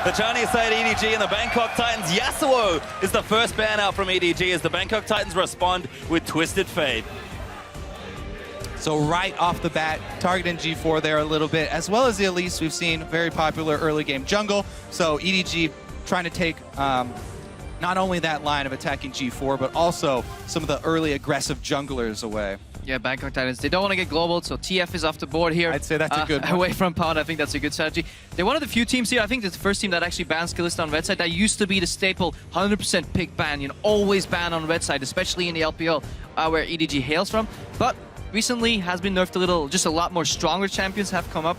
The Chinese side EDG and the Bangkok Titans. Yasuo is the first ban out from EDG as the Bangkok Titans respond with Twisted Fate. So right off the bat, targeting G4 there a little bit, as well as the Elise we've seen, very popular early game jungle. So EDG trying to take not only that line of attacking G4, but also some of the early aggressive junglers away. Yeah, Bangkok Titans, they don't want to get global, so TF is off the board here. I'd say that's a good one. Away from Pound, I think that's a good strategy. They're one of the few teams here, I think it's the first team that actually bans Skillista on red side. That used to be the staple 100% pick ban, you know, always ban on red side, especially in the LPL where EDG hails from. But recently has been nerfed a little, just a lot more stronger champions have come up,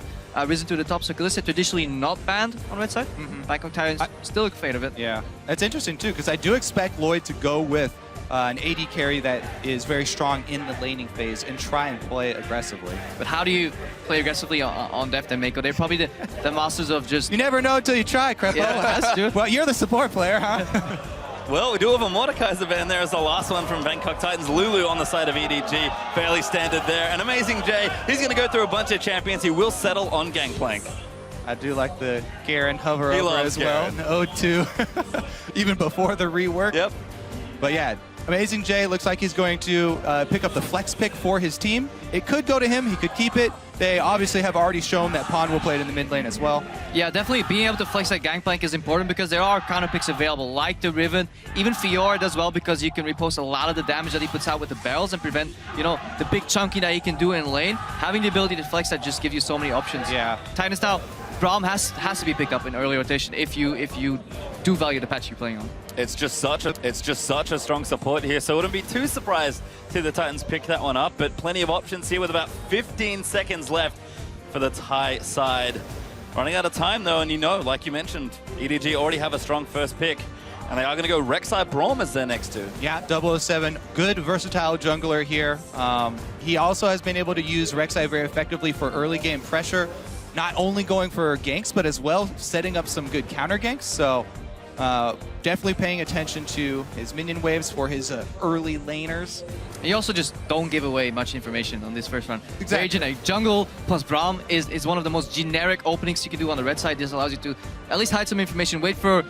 risen to the top. So Skillista traditionally not banned on red side. Bangkok Titans still a fate of it. Yeah, that's interesting too, because I do expect Lloyd to go with an AD carry that is very strong in the laning phase and try and play aggressively. But how do you play aggressively on Deft and Mako? They're probably the masters of just... You never know until you try, Crepo. Yeah, that's true. Well, you're the support player, huh? Well, we do have a Mordekaiser ban there as the last one from Bangkok Titans. Lulu on the side of EDG, fairly standard there. And Amazing Jay, he's going to go through a bunch of champions. He will settle on Gangplank. I do like the Garen hover He over loves as well. Garen. O2, even before the rework. Yep. But yeah, Amazing Jay looks like he's going to pick up the flex pick for his team. It could go to him. He could keep it. They obviously have already shown that Pond will play it in the mid lane as well. Yeah, definitely being able to flex that Gangplank is important because there are counter picks available, like the Riven. Even Fiora does well because you can repost a lot of the damage that he puts out with the barrels and prevent, you know, the big chunky that he can do in lane. Having the ability to flex that just gives you so many options. Yeah. Titan style, Braum has to be picked up in early rotation if you do value the patch you're playing on. It's just such a strong support here, so I wouldn't be too surprised to the Titans pick that one up, but plenty of options here with about 15 seconds left for the Thai side. Running out of time though, and you know, like you mentioned, EDG already have a strong first pick, and they are going to go Rek'Sai Braum as their next two. Yeah, 007, good versatile jungler here. He also has been able to use Rek'Sai very effectively for early game pressure, not only going for ganks, but as well setting up some good counter ganks. So definitely paying attention to his minion waves for his early laners. You also just don't give away much information on this first round. Exactly. Very generic. Jungle plus Braum is one of the most generic openings you can do on the red side. This allows you to at least hide some information, wait for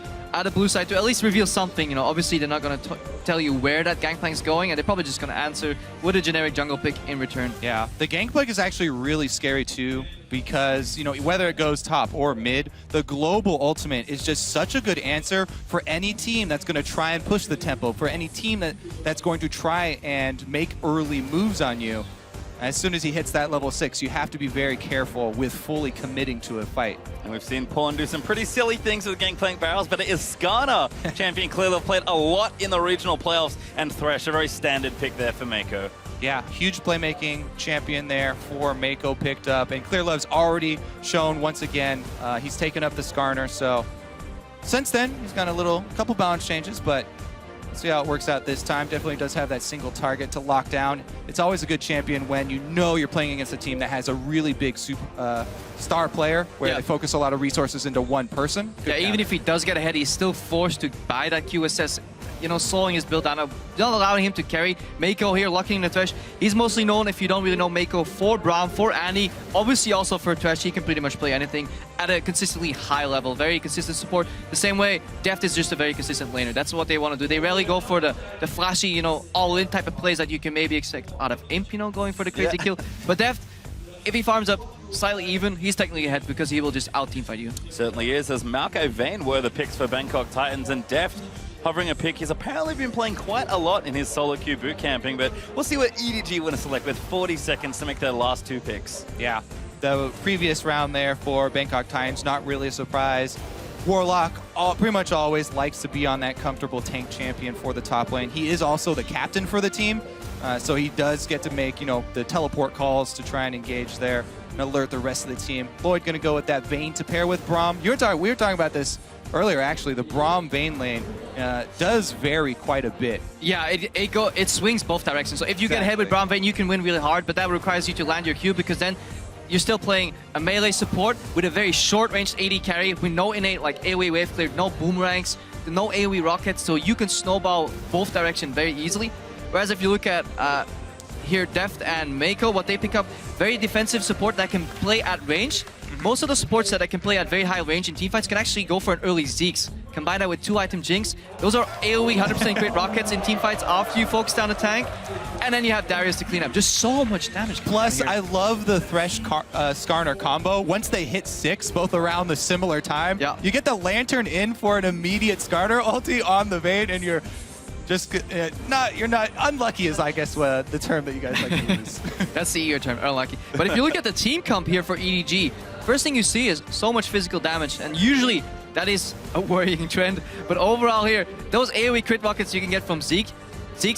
the blue side to at least reveal something. You know, obviously they're not going to tell you where that Gangplank's going, and they're probably just going to answer with a generic jungle pick in return. Yeah, the Gangplank is actually really scary too, because, you know, whether it goes top or mid, the global ultimate is just such a good answer for any team that's going to try and push the tempo, for any team that's going to try and make early moves on you. As soon as he hits that level 6, you have to be very careful with fully committing to a fight. And we've seen Pawn do some pretty silly things with Gangplank barrels, but it is Skarner, champion clearly played a lot in the regional playoffs, and Thresh, a very standard pick there for Mako. Yeah, huge playmaking champion there for Mako picked up, and Clearlove's already shown once again he's taken up the Skarner. So since then, he's got a couple balance changes, but see how it works out this time. Definitely does have that single target to lock down. It's always a good champion when you know you're playing against a team that has a really big star player where they focus a lot of resources into one person. Yeah, even if he does get ahead, he's still forced to buy that QSS, you know, slowing his build down, not allowing him to carry. Mako here locking in the Thresh. He's mostly known, if you don't really know Mako, for Braum, for Annie, obviously also for Thresh. He can pretty much play anything at a consistently high level, very consistent support. The same way, Deft is just a very consistent laner. That's what they want to do. They rarely go for the flashy, you know, all-in type of plays that you can maybe expect out of Imp, you know, going for the crazy kill. But Deft, if he farms up slightly even, he's technically ahead because he will just out-teamfight you. Certainly is, as Malco Vayne were the picks for Bangkok Titans, and Deft hovering a pick. He's apparently been playing quite a lot in his solo queue boot camping, but we'll see what EDG want to select with 40 seconds to make their last two picks. Yeah, the previous round there for Bangkok Titans, not really a surprise. Warlock pretty much always likes to be on that comfortable tank champion for the top lane. He is also the captain for the team, so he does get to make, you know, the teleport calls to try and engage there and alert the rest of the team. Lloyd going to go with that Vayne to pair with Braum. We were talking about this earlier, actually. The Braum Vayne lane does vary quite a bit. Yeah, it swings both directions. So if you get ahead with Braum Vayne, you can win really hard, but that requires you to land your Q, because then you're still playing a melee support with a very short-ranged AD carry with no innate like AoE wave clear, no boomerangs, no AoE rockets, so you can snowball both directions very easily. Whereas if you look at here, Deft and Mako, what they pick up, very defensive support that can play at range, most of the supports that can play at very high range in teamfights can actually go for an early Zeke's. Combine that with 2-item Jinx. Those are AoE 100% great rockets in teamfights after you focus down the tank. And then you have Darius to clean up. Just so much damage. Plus, I love the Thresh Skarner combo. Once they hit 6, both around the similar time, you get the Lantern in for an immediate Skarner ulti on the Vayne, and you're just you're not unlucky is I guess the term that you guys like to use. That's the ear term, unlucky. But if you look at the team comp here for EDG, first thing you see is so much physical damage, and usually that is a worrying trend. But overall here, those AoE crit rockets you can get from Zeke's,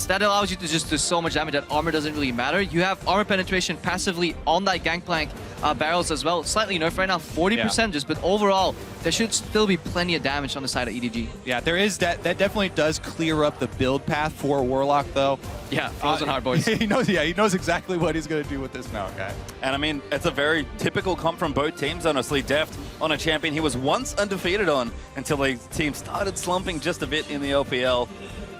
that allows you to just do so much damage that armor doesn't really matter. You have armor penetration passively on that Gangplank barrels as well. Slightly nerfed right now, 40% just, but overall, there should still be plenty of damage on the side of EDG. Yeah, there is that definitely does clear up the build path for Warlock, though. Yeah, frozen hard boys. he knows exactly what he's going to do with this now, guy. And I mean, it's a very typical comp from both teams, honestly. Deft on a champion he was once undefeated on until the team started slumping just a bit in the LPL.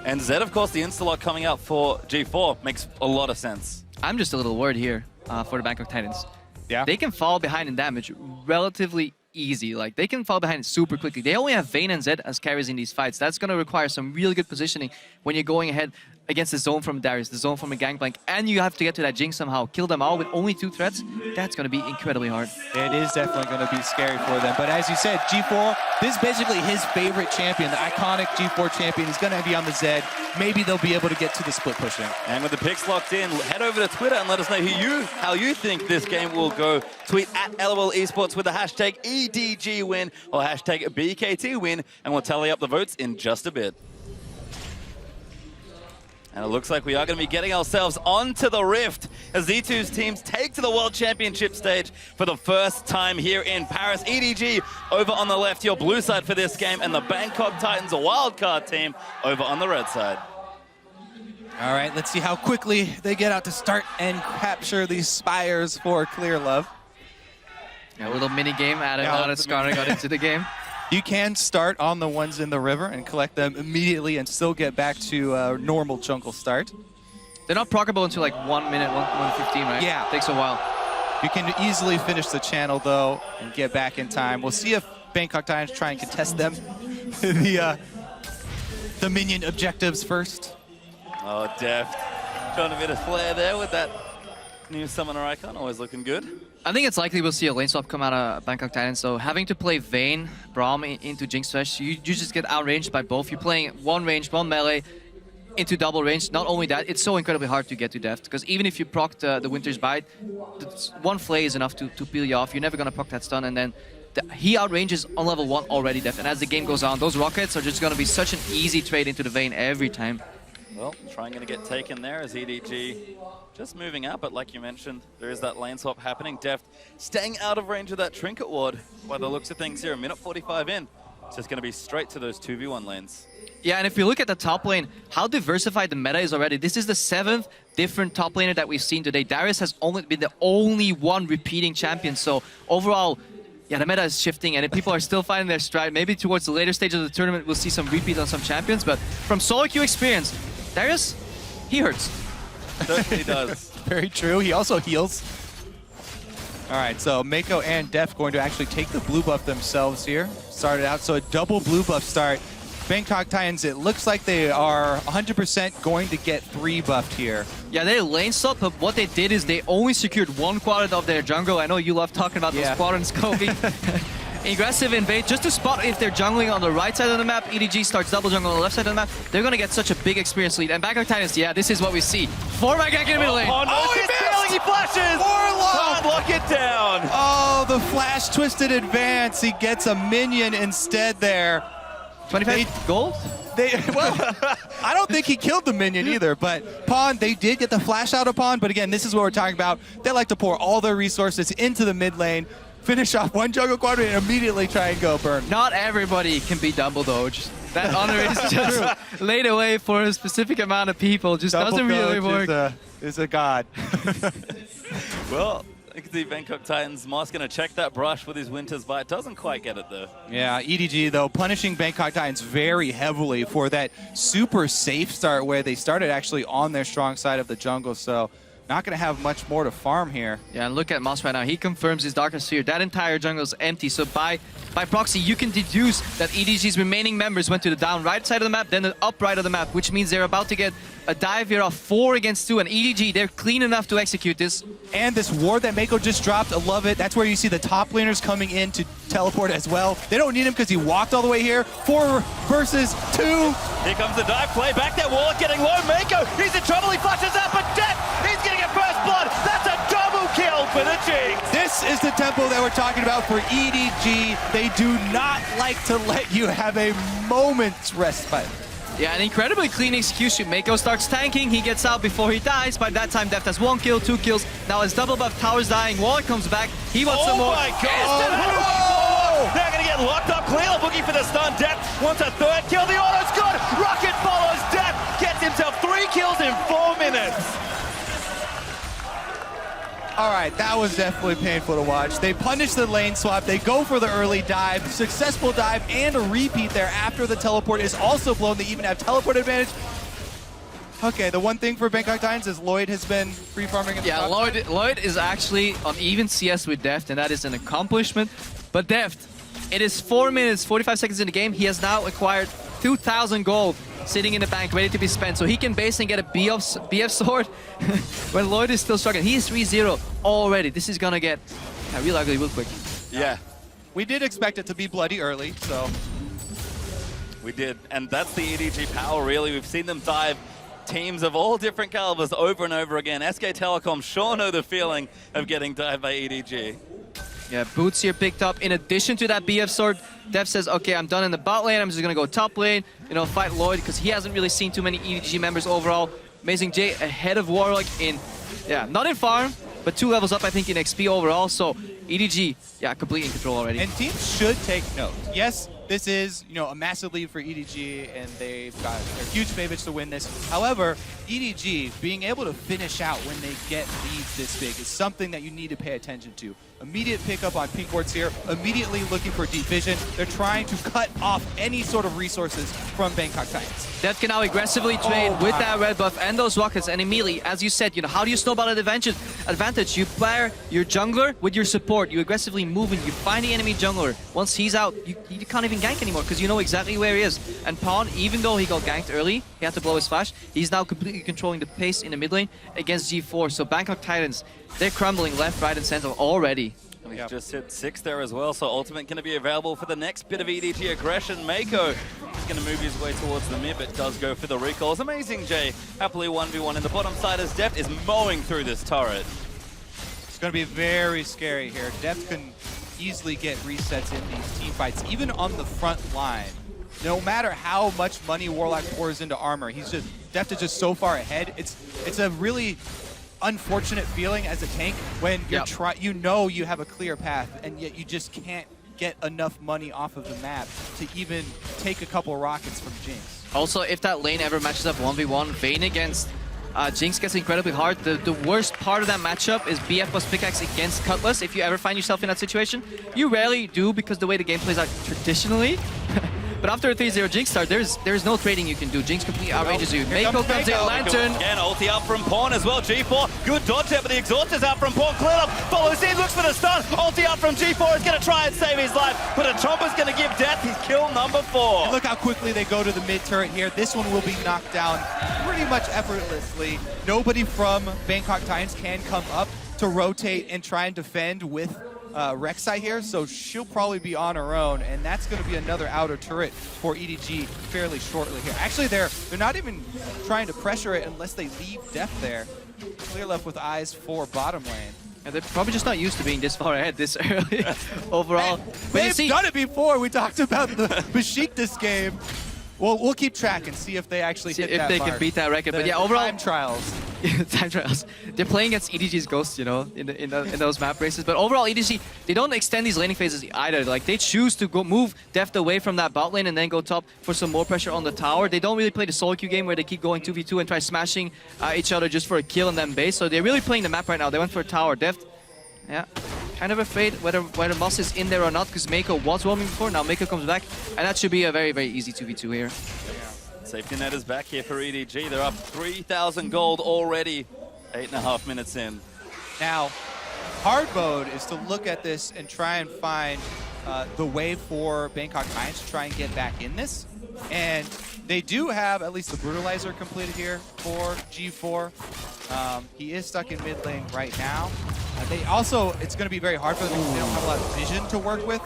And Zed, of course, the insta-lock coming out for G4 makes a lot of sense. I'm just a little worried here for the Bangkok Titans. Yeah. They can fall behind in damage relatively easy. Like, they can fall behind super quickly. They only have Vayne and Zed as carries in these fights. That's going to require some really good positioning when you're going ahead against the zone from Darius, the zone from a Gangplank, and you have to get to that Jinx somehow. Kill them all with only 2 threats. That's going to be incredibly hard. It is definitely going to be scary for them. But as you said, G4, this is basically his favorite champion, the iconic G4 champion. He's going to be on the Zed. Maybe they'll be able to get to the split pushing. And with the picks locked in, head over to Twitter and let us know how you think this game will go. Tweet at LOL Esports with the hashtag EDG win or hashtag BKT win, and we'll tally up the votes in just a bit. And it looks like we are going to be getting ourselves onto the Rift as Z2's teams take to the World Championship stage for the first time here in Paris. EDG over on the left, your blue side for this game, and the Bangkok Titans, a wildcard team, over on the red side. All right, let's see how quickly they get out to start and capture these spires for Clear Love. Yeah, a little mini game added on as Skarner got into the game. You can start on the ones in the river and collect them immediately and still get back to a normal jungle start. They're not proccable until like 1 minute, 1:15, right? Yeah. Takes a while. You can easily finish the channel, though, and get back in time. We'll see if Bangkok Titans try and contest them. the minion objectives first. Oh, Deft. Showing a bit of flair there with that new summoner icon. Always looking good. I think it's likely we'll see a lane swap come out of Bangkok Titans. So having to play Vayne, Braum into Jinx Thresh, you just get outranged by both. You're playing one range, one melee into double range. Not only that, it's so incredibly hard to get to Deft, because even if you proc the Winter's Bite, one flay is enough to peel you off. You're never going to proc that stun, and then he outranges on level 1 already, Deft. And as the game goes on, those rockets are just going to be such an easy trade into the Vayne every time. Well, trying to get taken there as EDG just moving out, but like you mentioned, there is that lane swap happening. Deft staying out of range of that Trinket Ward. By the looks of things here, a minute 45 in. It's just going to be straight to those 2v1 lanes. Yeah, and if you look at the top lane, how diversified the meta is already. This is the 7th different top laner that we've seen today. Darius has only been the only one repeating champion, so overall, yeah, the meta is shifting, and if people are still finding their stride, maybe towards the later stage of the tournament, we'll see some repeat on some champions, but from solo queue experience, Darius, he hurts. Certainly does. Very true. He also heals. All right, so Mako and Deft going to actually take the blue buff themselves here. Started out, so a double blue buff start. Bangkok Titans, it looks like they are 100% going to get 3 buffed here. Yeah, they lane swapped, but what they did is they only secured 1 quadrant of their jungle. I know you love talking about those quadrants, Kobe. Aggressive invade, just to spot if they're jungling on the right side of the map. EDG starts double jungle on the left side of the map. They're going to get such a big experience lead. And Bangkok Titans, yeah, this is what we see. 4-man gank in the middle lane. Oh, no, he missed! He flashes! Warlock! Lock it down! Oh, the flash twisted advance. He gets a minion instead there. 25 gold? Well, I don't think he killed the minion either, but Pawn, they did get the flash out of Pawn, but again, this is what we're talking about. They like to pour all their resources into the mid lane, finish off one jungle quadrant, and immediately try and go burn. Not everybody can be double doge. That honor is just laid away for a specific amount of people. Just Double doesn't really Doge work. Is a god. Well, I can see Bangkok Titans. Moss going to check that brush with his Winter's Bite. Doesn't quite get it, though. Yeah, EDG, though, punishing Bangkok Titans very heavily for that super safe start where they started actually on their strong side of the jungle. So not going to have much more to farm here. Yeah, and look at Moss right now. He confirms his Darkest Sphere. That entire jungle is empty. So by proxy, you can deduce that EDG's remaining members went to the down right side of the map, then the up right of the map, which means they're about to get a dive here of 4 against 2. And EDG, they're clean enough to execute this. And this ward that Mako just dropped, I love it. That's where you see the top laners coming in to teleport as well. They don't need him because he walked all the way here. 4 versus 2. Here comes the dive play. Back there, Warlock getting low. Mako, he's in trouble. He flushes out, but Death, he's getting a first blood. That's a double kill for the Jinx. This is the tempo that we're talking about for EDG. They do not like to let you have a moment's respite. Yeah, an incredibly clean execution. Mako starts tanking, he gets out before he dies. By that time, Deft has 1 kill, 2 kills. Now his double buff tower's dying. Warlock comes back, he wants some more. Oh my god! They're gonna get locked up. Clear boogie for the stun. Death wants a 3rd kill. The auto's good. Rocket follows Death. Gets himself 3 kills in 4 minutes. All right, that was definitely painful to watch. They punish the lane swap. They go for the early dive, successful dive, and a repeat there after the teleport is also blown. They even have teleport advantage. Okay, the one thing for Bangkok Titans is Lloyd has been free farming at the top. Lloyd is actually on even CS with Deft, and that is an accomplishment. But Deft, it is 4 minutes, 45 seconds in the game. He has now acquired 2,000 gold sitting in the bank, ready to be spent. So he can basically get a BF sword when Lloyd is still struggling. He is 3-0 already. This is gonna get real ugly real quick. Yeah. We did expect it to be bloody early, so. We did, and that's the EDG power, really. We've seen them dive teams of all different calibers over and over again. SK Telecom sure know the feeling of getting dived by EDG. Yeah, Boots here picked up. In addition to that BF sword, Dev says, okay, I'm done in the bot lane. I'm just going to go top lane, fight Lloyd, because he hasn't really seen too many EDG members overall. Amazing J ahead of Warlock in, not in farm, but 2 levels up, I think, in XP overall. So EDG, completely in control already. And teams should take note. Yes, this is, a massive lead for EDG, and they're huge favorites to win this. However, EDG being able to finish out when they get leads this big is something that you need to pay attention to. Immediate pickup on peak wards here, immediately looking for deep vision. They're trying to cut off any sort of resources from Bangkok Titans. Death can now aggressively trade with that red buff and those rockets, and immediately, as you said, how do you snowball an advantage? You pair your jungler with your support. You aggressively move and you find the enemy jungler. Once he's out, you can't even gank anymore because you know exactly where he is. And Pawn, even though he got ganked early, he had to blow his flash, he's now completely controlling the pace in the mid lane against G4. So Bangkok Titans, they're crumbling left, right, and center already. He's just hit 6 there as well, so ultimate going to be available for the next bit of EDG aggression. Mako is going to move his way towards the mid, but does go for the recalls. Amazing J, happily 1v1 in the bottom side as Deft is mowing through this turret. It's going to be very scary here. Deft can easily get resets in these team fights, even on the front line. No matter how much money Warlock pours into armor, Deft is just so far ahead. It's a really unfortunate feeling as a tank when you're you have a clear path and yet you just can't get enough money off of the map to even take a couple rockets from Jinx. Also, if that lane ever matches up 1v1, Vayne against Jinx gets incredibly hard. The worst part of that matchup is BF plus pickaxe against Cutlass. If you ever find yourself in that situation, you rarely do because the way the game plays out traditionally. But after a 3-0 Jinx start, there's no trading you can do. Jinx completely outrages you. Mako comes in, Lantern. Again, ulti out from Pawn as well. G4, good dodge there, but the exhaust is out from Pawn. Clear up, follows in, looks for the stun. Ulti out from G4 is going to try and save his life, but a Tromper's going to give Death his kill number 4. And look how quickly they go to the mid turret here. This one will be knocked down pretty much effortlessly. Nobody from Bangkok Titans can come up to rotate and try and defend with Rek'Sai here, so she'll probably be on her own, and that's going to be another outer turret for EDG fairly shortly here. Actually, they're not even trying to pressure it unless they leave Deft there. Clear left with eyes for bottom lane. And they're probably just not used to being this far ahead this early overall. They've done it before. We talked about the Besiktas game. Well, we'll keep track and see if they actually hit that mark. If they can beat that record. But yeah, overall... Time trials. Time trials. They're playing against EDG's Ghost, in those map races. But overall, EDG, they don't extend these laning phases either. Like, they choose to go move Deft away from that bot lane and then go top for some more pressure on the tower. They don't really play the solo queue game where they keep going 2v2 and try smashing each other just for a kill and then base. So they're really playing the map right now. They went for a tower. Deft, kind of afraid whether Moss is in there or not because Mako was roaming before. Now Mako comes back, and that should be a very, very easy 2v2 here. Safety net is back here for EDG. They're up 3,000 gold already. 8.5 minutes in. Now, hard mode is to look at this and try and find the way for Bangkok Titans to try and get back in this. And they do have at least the Brutalizer completed here for G4. He is stuck in mid lane right now. They also, it's going to be very hard for them because they don't have a lot of vision to work with.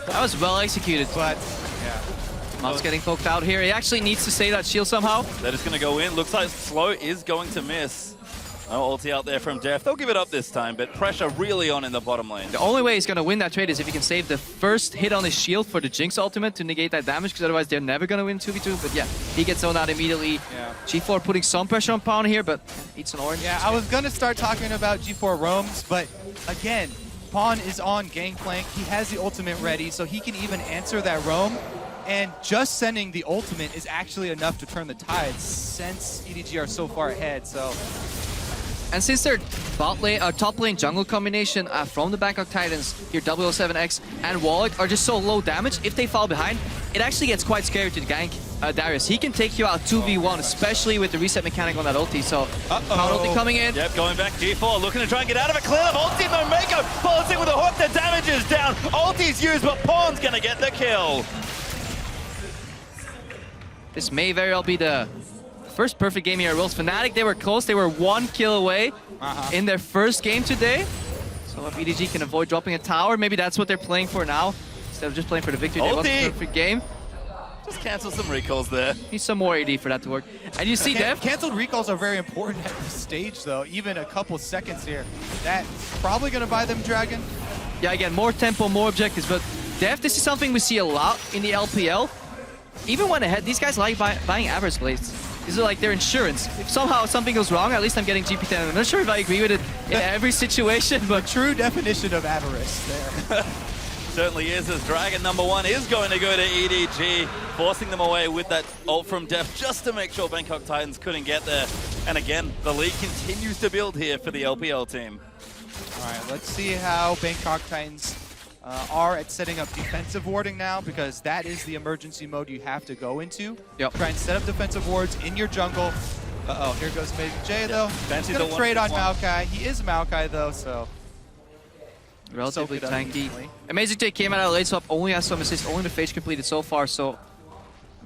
That was well executed. But, yeah. Mom's getting poked out here. He actually needs to save that shield somehow. That is going to go in. Looks like Slow is going to miss. No ulti out there from Def. They'll give it up this time, but pressure really on in the bottom lane. The only way he's going to win that trade is if he can save the first hit on his shield for the Jinx ultimate to negate that damage, because otherwise they're never going to win 2v2. But yeah, he gets zoned out immediately. Yeah. G4 putting some pressure on Pawn here, but eats an orange. Yeah, I was going to start talking about G4 roams, but again, Pawn is on Gangplank. He has the ultimate ready, so he can even answer that roam. And just sending the ultimate is actually enough to turn the tide since EDG are so far ahead. So. And since their top lane jungle combination from the Bangkok Titans, here 007X and Warlock are just so low damage, if they fall behind, it actually gets quite scary to gank Darius. He can take you out 2v1, especially with the reset mechanic on that ulti. So, Power ulti coming in. Yep, going back G4, looking to try and get out of it. Clear up ulti, no Mako follows in with a hook, the damage is down. Ulti's used, but Pawn's gonna get the kill. This may very well be the first perfect game here at Worlds. Fnatic, they were close. They were 1 kill away in their first game today. So if EDG can avoid dropping a tower, maybe that's what they're playing for now. Instead of just playing for the victory, they want a perfect game. Just cancel some recalls there. Need some more AD for that to work. And you see Dev. Cancelled recalls are very important at this stage, though. Even a couple seconds here. That's probably going to buy them Dragon. Yeah, again, more tempo, more objectives. But Dev, this is something we see a lot in the LPL. Even when ahead, these guys like buying average blades. These are like their insurance. If somehow something goes wrong, at least I'm getting GP10. I'm not sure if I agree with it in every situation, but true definition of avarice there. Certainly is, as Dragon #1 is going to go to EDG, forcing them away with that ult from Def just to make sure Bangkok Titans couldn't get there. And again, the lead continues to build here for the LPL team. All right, let's see how Bangkok Titans are at setting up defensive warding now, because that is the emergency mode you have to go into. Yep. Try and set up defensive wards in your jungle. Uh-oh, here goes Baby J, though. He's going to trade on Maokai. He is Maokai, though, so... relatively tanky. AZike came out late swap, only has some assists, only the phase completed so far, so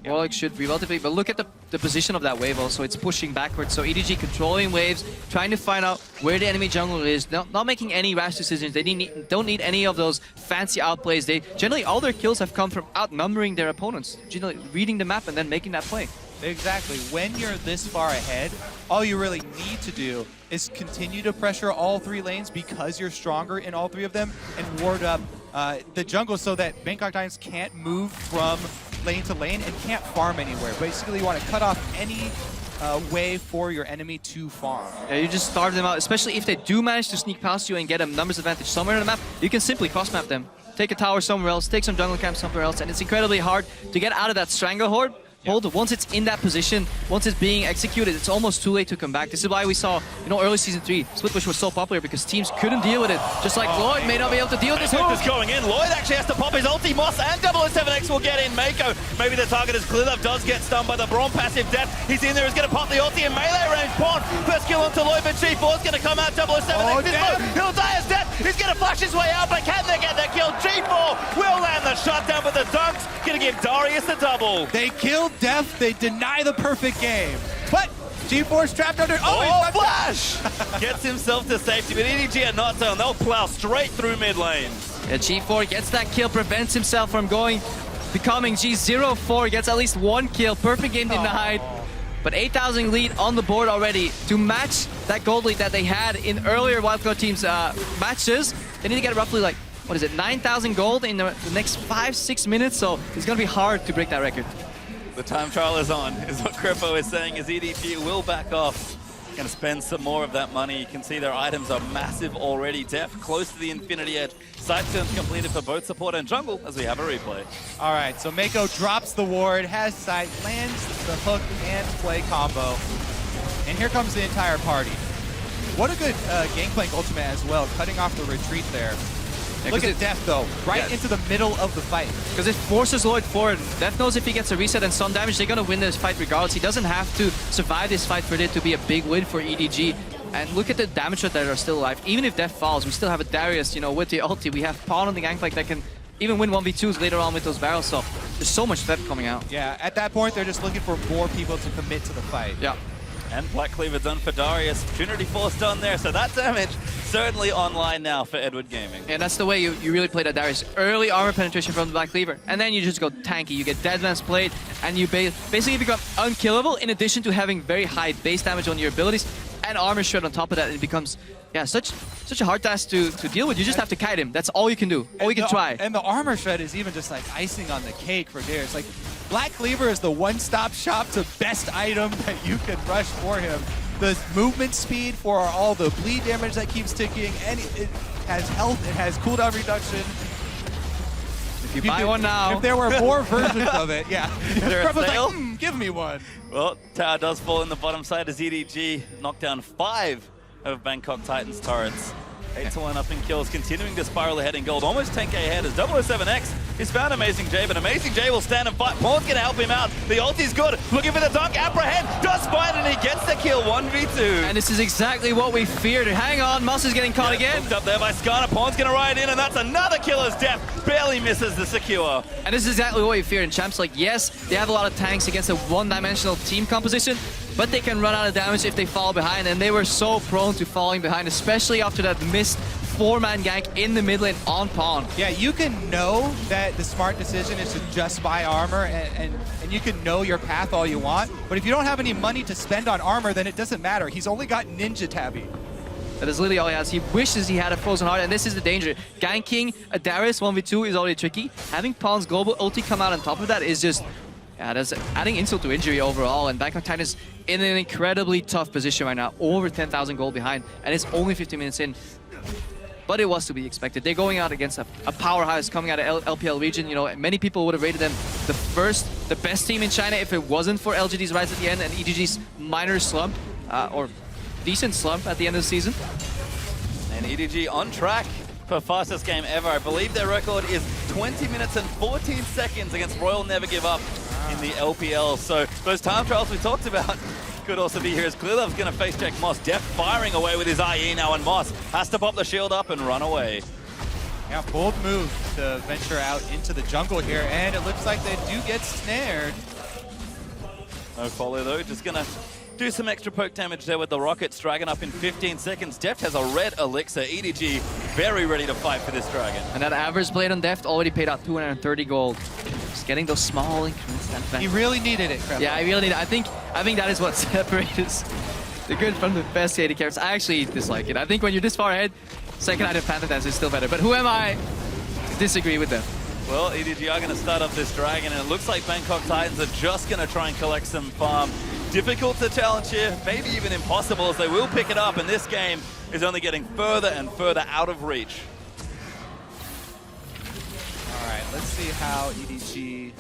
Warlock should be relatively, but look at the position of that wave also, it's pushing backwards, so EDG controlling waves, trying to find out where the enemy jungle is, not making any rash decisions. They don't need any of those fancy outplays. They generally, all their kills have come from outnumbering their opponents, generally reading the map and then making that play. Exactly. When you're this far ahead, all you really need to do is continue to pressure all 3 lanes because you're stronger in all 3 of them, and ward up the jungle so that Bangkok Titans can't move from lane to lane and can't farm anywhere. Basically, you want to cut off any way for your enemy to farm. Yeah, you just starve them out, especially if they do manage to sneak past you and get a numbers advantage somewhere on the map. You can simply cross-map them. Take a tower somewhere else, take some jungle camp somewhere else, and it's incredibly hard to get out of that stranglehold. Once it's in that position, once it's being executed, it's almost too late to come back. This is why we saw, early Season 3, Split Push was so popular because teams couldn't deal with it. Just like Lloyd may not be able to deal with this hook. Is going in. Lloyd actually has to pop his ulti. Moss and 007X will get in. Mako, maybe the target is cleared up, does get stunned by the Braum passive death. He's in there, he's going to pop the ulti in melee range. Pawn, first kill onto Lloyd, but G4's going to come out. 007X is low. He'll die as death. He's going to flash his way out, but can they get that kill? G4 will land the shutdown, but the Dunks going to give Darius the double. They killed Def. They deny the perfect game. But G4's trapped under... Oh, flash! Gets himself to safety, but EDG are not done. They'll plow straight through mid lane. Yeah, G4 gets that kill, prevents himself from becoming G04, gets at least 1 kill. Perfect game denied. But 8,000 lead on the board already. To match that gold lead that they had in earlier Wildcard Teams matches, they need to get roughly 9,000 gold in the next 5-6 minutes, so it's going to be hard to break that record. The time trial is on, is what Kripo is saying, as EDG will back off. Going to spend some more of that money. You can see their items are massive already. Def close to the Infinity Edge. Side turns completed for both support and jungle, as we have a replay. All right, so Mako drops the ward, has sight, lands the hook and play combo. And here comes the entire party. What a good Gangplank ultimate as well, cutting off the retreat there. Look at Def, though, right into the middle of the fight. Because it forces Lloyd forward. Def knows if he gets a reset and stun damage, they're going to win this fight regardless. He doesn't have to survive this fight for it to be a big win for EDG. And look at the damage that are still alive. Even if Def falls, we still have a Darius, you know, with the ulti. We have Pawn on the Gangplank that can even win 1v2s later on with those barrels. So there's so much depth coming out. Yeah, at that point, they're just looking for more people to commit to the fight. Yeah. And Black Cleaver done for Darius. Trinity Force done there, so that damage certainly online now for Edward Gaming. And that's the way you really play that Darius. Early armor penetration from the Black Cleaver, and then you just go tanky. You get Dead Man's Blade, and you basically become unkillable in addition to having very high base damage on your abilities and armor shred on top of that. It becomes, yeah, such a hard task to deal with. You just have to kite him. That's all you can do. All you can try. And the armor shred is even just like icing on the cake for Darius. Like, Black Cleaver is the one-stop shop to best item that you can rush for him. The movement speed for all the bleed damage that keeps ticking, and it has health, it has cooldown reduction. If you buy one now. If there were more versions of it, yeah. Is there a Like, sale? give me one. Well, tower does fall in the bottom side as EDG knocked down 5 of Bangkok Titans' turrets. 8-1 up in kills, continuing to spiral ahead in gold. Almost 10k ahead as 007X has found Amazing J, but Amazing J will stand and fight. Paul's going to help him out. The ulti's good. Looking for the dunk. Apprehend. Does find and he gets the kill. 1v2. And this is exactly what we feared. Hang on, Moss is getting caught again. Hooked up there by Skarner. Pawn's going to ride in, and that's another killer's death. Barely misses the secure. And this is exactly what we feared. And Champs, like, yes, they have a lot of tanks against a one-dimensional team composition, but they can run out of damage if they fall behind, and they were so prone to falling behind, especially after that missed 4-man gank in the mid lane on Pawn. Yeah, you can know that the smart decision is to just buy armor, and you can know your path all you want, but if you don't have any money to spend on armor, then it doesn't matter. He's only got Ninja Tabby. That is literally all he has. He wishes he had a Frozen Heart, and this is the danger. Ganking a Darius 1v2 is already tricky. Having Pawn's global ulti come out on top of that is just, yeah, that's adding insult to injury overall, and Bangkok Titans in an incredibly tough position right now, over 10,000 gold behind, and it's only 15 minutes in. But it was to be expected. They're going out against a powerhouse coming out of LPL region. You know, many people would have rated them the best team in China if it wasn't for LGD's rise at the end and EDG's minor slump, or decent slump at the end of the season. And EDG on track for fastest game ever. I believe their record is 20 minutes and 14 seconds against Royal Never Give Up in the LPL. So those time trials we talked about could also be here as Clearlove's going to face check Moss. Def firing away with his IE now, and Moss has to pop the shield up and run away. Yeah, bold move to venture out into the jungle here, and it looks like they do get snared. No follow though, just going to do some extra poke damage there with the rockets. Dragon up in 15 seconds. Deft has a red elixir. EDG very ready to fight for this dragon. And that average blade on Deft already paid out 230 gold. Just getting those small increments. He really needed it, Creflo. Yeah, I really need it. I think that is what separates the good from the best AD carries. I actually dislike it. I think when you're this far ahead, second item Panther Dance is still better. But who am I to disagree with them? Well, EDG are going to start up this dragon, and it looks like Bangkok Titans are just going to try and collect some farm. Difficult to challenge here, maybe even impossible, as they will pick it up, and this game is only getting further and further out of reach. All right, let's see how EDG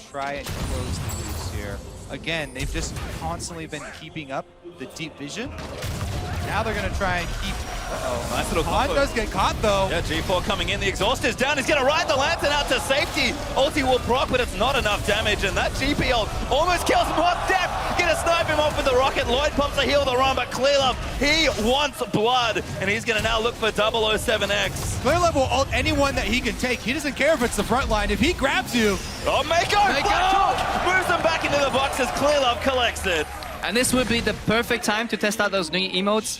try and close the loose here. Again, they've just constantly been keeping up the deep vision. Now they're going to try and keep... Uh-oh. Nice little Pawn combo. does get caught, though. Yeah, G4 coming in. The exhaust is down. He's going to ride the Lantern out to safety. Ulti will proc, but it's not enough damage. And that GP ult almost kills him. What depth? Going to snipe him off with the rocket. Lloyd pumps a heal the run, but Clearlove, he wants blood. And he's going to now look for 007X. Clearlove will ult anyone that he can take. He doesn't care if it's the front line. If he grabs you... Oh, Mako! Moves them back into the box as Clearlove collects it. And this would be the perfect time to test out those new emotes.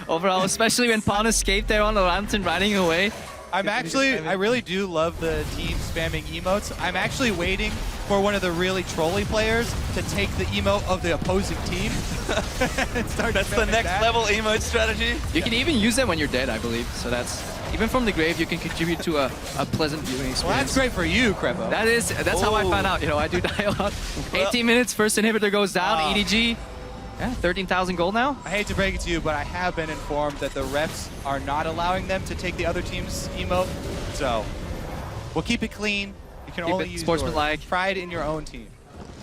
Overall, especially when Pawn escaped there on the Lantern riding away. I really do love the team spamming emotes. I'm actually waiting for one of the really trolly players to take the emote of the opposing team. That's the next level emote strategy. You can even use them when you're dead, I believe. So that's, even from the grave, you can contribute to a pleasant viewing experience. Well, that's great for you, Crepo. That's how I found out. You know, I do die a lot. 18 minutes, first inhibitor goes down. EDG, yeah, 13,000 gold now. I hate to break it to you, but I have been informed that the refs are not allowing them to take the other team's emote. So we'll keep it clean. You can only use sportsmanlike. Pride in your own team.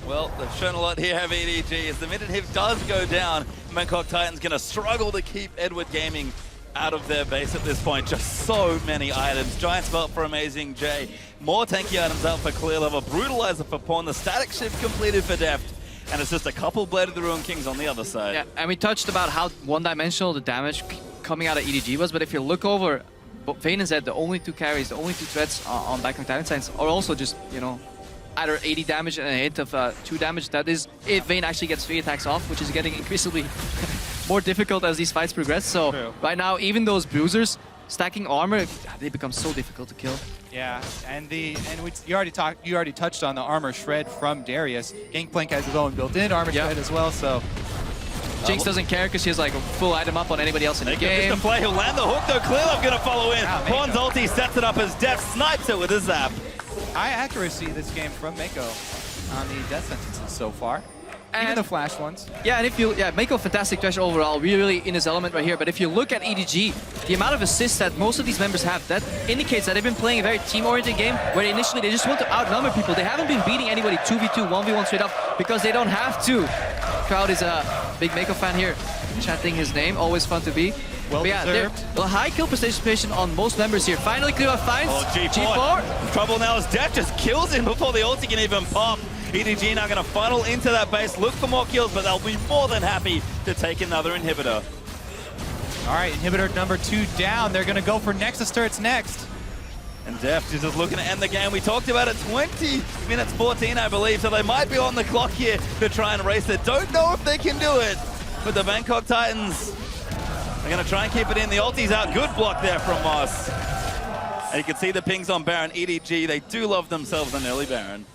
Well, they've shown a lot here, have EDG. As the minute hit does go down, Bangkok Titans going to struggle to keep Edward Gaming out of their base at this point. Just so many items. Giant Spelt for Amazing J. More tanky items out for Clear Level. Brutalizer for Pawn. The static shift completed for Deft. And it's just a couple Blade of the Ruined Kings on the other side. Yeah, and we touched about how one-dimensional the damage coming out of EDG was, but if you look over, Vayne and Zed, the only two carries, the only two threats on Bangkok Titans are also just, you know, either 80 damage and a hit of 2 damage. That is if Vayne actually gets 3 attacks off, which is getting increasingly more difficult as these fights progress. So right now, even those bruisers stacking armor, they become so difficult to kill. Yeah, and you already touched on the armor shred from Darius. Gangplank has his own built-in armor shred as well, so Jinx doesn't care because she has like a full item up on anybody else in the game. Mr. Play, he'll land the hook though. Clearlove gonna follow in. Pawn's ulti sets it up as Deft snipes it with a zap. High accuracy this game from Mako on the death sentences so far. Even the flash ones. Yeah, and if you, Mako fantastic Thresh overall, really in his element right here. But if you look at EDG, the amount of assists that most of these members have, that indicates that they've been playing a very team-oriented game where initially they just want to outnumber people. They haven't been beating anybody 2v2, 1v1 straight up because they don't have to. Crowd is a big Mako fan here, chanting his name, always fun to be. Well deserved. A high kill participation on most members here. Finally, Clearlove finds G4. Trouble now as Deft just kills him before the ulti can even pop. EDG now going to funnel into that base, look for more kills, but they'll be more than happy to take another inhibitor. All right, inhibitor number 2 down. They're going to go for Nexus turrets next. And Deft is just looking to end the game. We talked about it, 20 minutes 14, I believe, so they might be on the clock here to try and race it. Don't know if they can do it, but the Bangkok Titans are going to try and keep it in. The ulti's out. Good block there from Moss. And you can see the pings on Baron. EDG, they do love themselves an early Baron.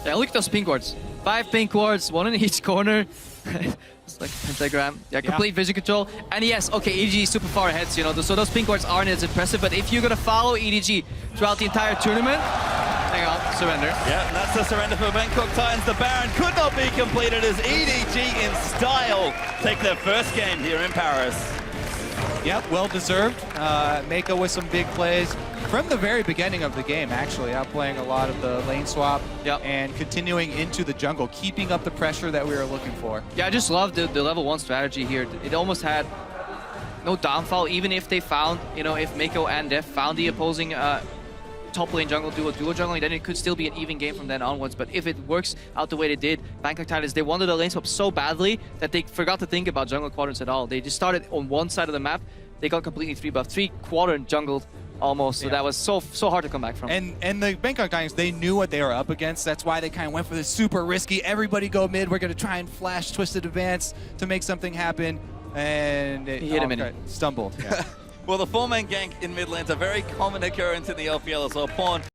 Yeah, look at those pink wards. 5 pink wards, 1 in each corner. It's like a pentagram. Yeah, complete vision control. And yes, okay, EDG is super far ahead, so, you know, so those pink wards aren't as impressive, but if you're gonna follow EDG throughout the entire tournament, hang on, surrender. Yeah, and that's the surrender for Bangkok Titans. The Baron could not be completed as EDG in style take their first game here in Paris. Yep, well deserved. Mako with some big plays from the very beginning of the game, actually, outplaying a lot of the lane swap and continuing into the jungle, keeping up the pressure that we were looking for. Yeah, I just love the level 1 strategy here. It almost had no downfall, even if they found, you know, if Mako and Def found the opposing top lane jungle duo jungling, then it could still be an even game from then onwards. But if it works out the way they did, Bangkok Titans, they wanted the lane swap so badly that they forgot to think about jungle quadrants at all. They just started on one side of the map. They got completely 3-buffed, 3 quadrant jungled almost, so that was so hard to come back from. And the Bangkok Titans, they knew what they were up against. That's why they kind of went for this super risky, everybody go mid, we're going to try and flash Twisted Advance to make something happen. And it hit him in it. Stumbled. Yeah. Well, the 4-man gank in mid lane's a very common occurrence in the LPL as well. Pawn